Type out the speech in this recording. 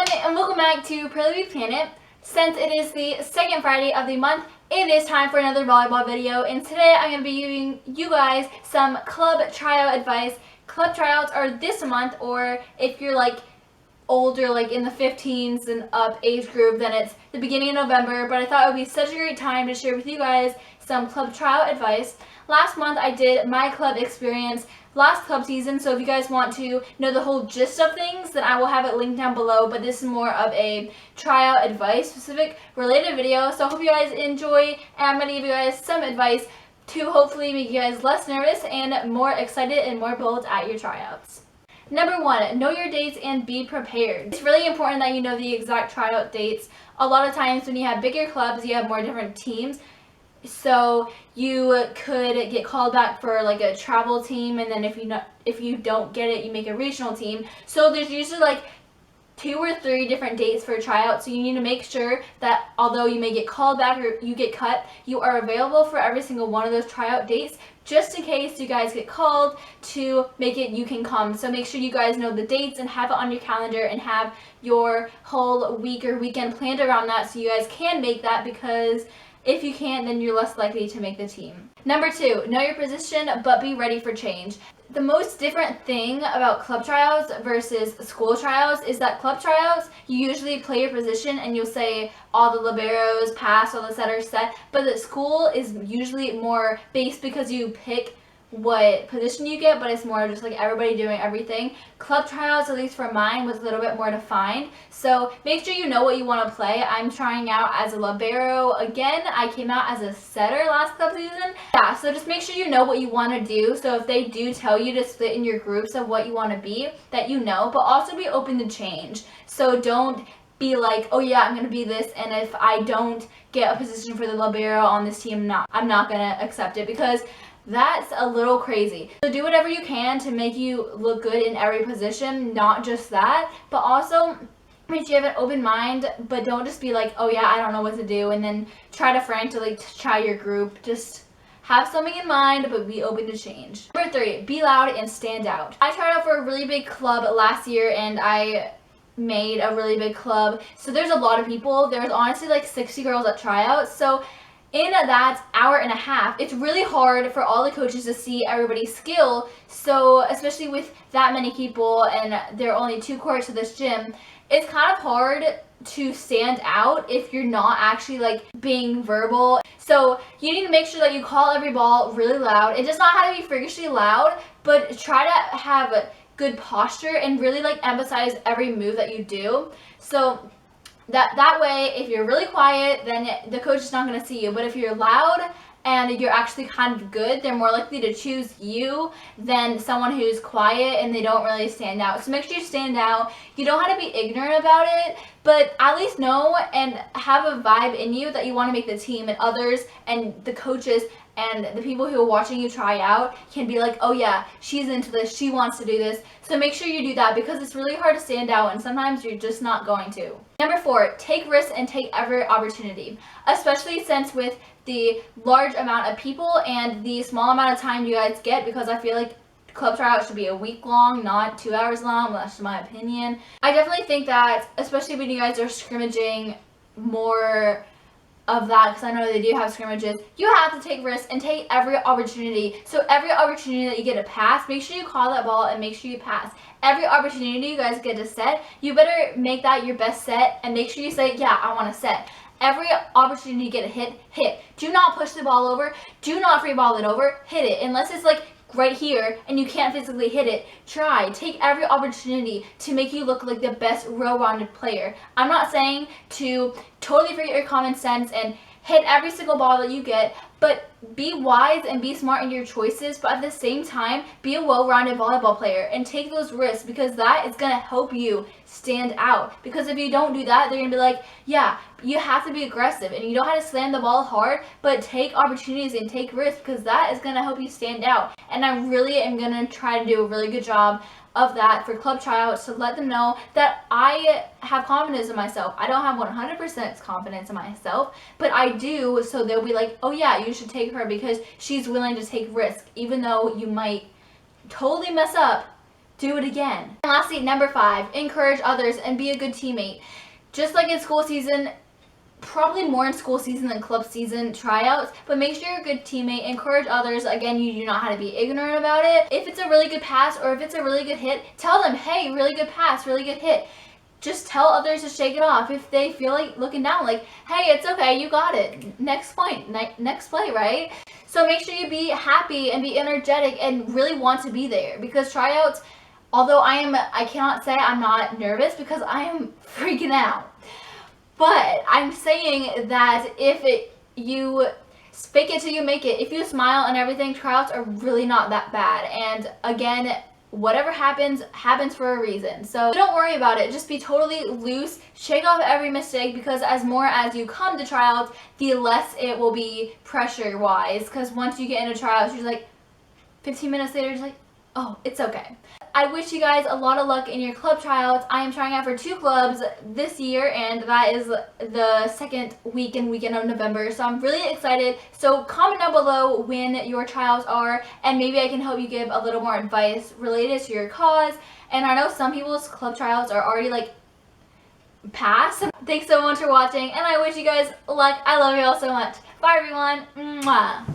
everyone, and welcome back to Pretty Planet. Since it is the second Friday of the month, it is time for another volleyball video, and today I'm going to be giving you guys some club tryout advice. Club tryouts are this month, or if you're like older, like in the 15s and up age group, then it's the beginning of November. But I thought it would be such a great time to share with you guys some club tryout advice. Last month I did my club experience last club season, so if you guys want to know the whole gist of things, then I will have it linked down below. But this is more of a tryout advice specific related video, so I hope you guys enjoy, and I'm going to give you guys some advice to hopefully make you guys less nervous and more excited and more bold at your tryouts. Number 1, know your dates and be prepared. It's really important that you know the exact tryout dates. A lot of times when you have bigger clubs, you have more different teams. So you could get called back for like a travel team, and then if you don't get it, you make a regional team. So there's usually like 2 or 3 different dates for a tryout, so you need to make sure that although you may get called back or you get cut, you are available for every single one of those tryout dates, just in case you guys get called, to make it you can come. So make sure you guys know the dates and have it on your calendar and have your whole week or weekend planned around that, so you guys can make that, because if you can't, then you're less likely to make the team. Number 2, know your position, but be ready for change. The most different thing about club tryouts versus school tryouts is that club tryouts, you usually play your position and you'll say all the liberos pass, all the setters set, but the school is usually more based because you pick what position you get, but it's more just like everybody doing everything. Club tryouts, at least for mine, was a little bit more defined, so make sure you know what you want to play. I'm trying out as a libero again. I came out as a setter last club season. Yeah, so just make sure you know what you want to do. So if they do tell you to split in your groups of what you want to be, that you know, but also be open to change. So don't be like, oh yeah, I'm going to be this, and if I don't get a position for the libero on this team, I'm not going to accept it, because that's a little crazy. So do whatever you can to make you look good in every position, not just that, but also make sure you have an open mind, but don't just be like, oh yeah, I don't know what to do, and then try to frantically try your group. Just have something in mind, but be open to change. Number 3, be loud and stand out. I tried out for a really big club last year, and I made a really big club, so there's a lot of people. There's honestly like 60 girls at tryouts, so in that hour and a half, it's really hard for all the coaches to see everybody's skill. So especially with that many people and there are only 2 courts to this gym, it's kind of hard to stand out if you're not actually like being verbal. So you need to make sure that you call every ball really loud. It does not have to be freakishly loud, but try to have good posture and really like emphasize every move that you do. So that way, if you're really quiet, then the coach is not going to see you. But if you're loud and you're actually kind of good, they're more likely to choose you than someone who's quiet and they don't really stand out. So make sure you stand out. You don't have to be ignorant about it, but at least know and have a vibe in you that you want to make the team, and others and the coaches and the people who are watching you try out can be like, oh yeah, she's into this, she wants to do this. So make sure you do that, because it's really hard to stand out and sometimes you're just not going to. Number 4, take risks and take every opportunity, especially since with the large amount of people and the small amount of time you guys get, because I feel like club tryout should be a week long, not 2 hours long. Well, that's my opinion. I definitely think that, especially when you guys are scrimmaging more of that, because I know they do have scrimmages, you have to take risks and take every opportunity. So every opportunity that you get to pass, make sure you call that ball and make sure you pass. Every opportunity you guys get to set, you better make that your best set and make sure you say, yeah, I want to set. Every opportunity you get a hit, hit. Do not push the ball over. Do not free ball it over. Hit it. Unless it's like right here and you can't physically hit it, try. Take every opportunity to make you look like the best well-rounded player. I'm not saying to totally forget your common sense and hit every single ball that you get, but be wise and be smart in your choices, but at the same time, be a well-rounded volleyball player and take those risks, because that is going to help you stand out. Because if you don't do that, they're going to be like, yeah, you have to be aggressive and you don't have to slam the ball hard, but take opportunities and take risks, because that is going to help you stand out. And I really am going to try to do a really good job of that for club tryouts, to let them know that I have confidence in myself. I don't have 100% confidence in myself, but I do, so they'll be like, oh yeah, you should take her because she's willing to take risk, even though you might totally mess up. do it again. And lastly, number 5, encourage others and be a good teammate. Just like in school season, probably more in school season than club season tryouts, but make sure you're a good teammate, encourage others. Again, you do not have to be ignorant about it. If it's a really good pass or if it's a really good hit, tell them, hey, really good pass, really good hit. Just tell others to shake it off. If they feel like looking down, like, hey, it's okay, you got it. Next point, next play, right? So make sure you be happy and be energetic and really want to be there, because tryouts, although I cannot say I'm not nervous because I am freaking out. But I'm saying that you fake it till you make it. If you smile and everything, tryouts are really not that bad. And again, whatever happens, happens for a reason. So don't worry about it. Just be totally loose. Shake off every mistake, because as more as you come to tryouts, the less it will be pressure-wise. Because once you get into tryouts, you're like, 15 minutes later, you're like, oh, it's okay. I wish you guys a lot of luck in your club tryouts. I am trying out for 2 clubs this year, and that is the second weekend of November. So I'm really excited. So comment down below when your tryouts are, and maybe I can help you give a little more advice related to your cause. And I know some people's club tryouts are already like past. Thanks so much for watching, and I wish you guys luck. I love you all so much. Bye everyone. Mwah.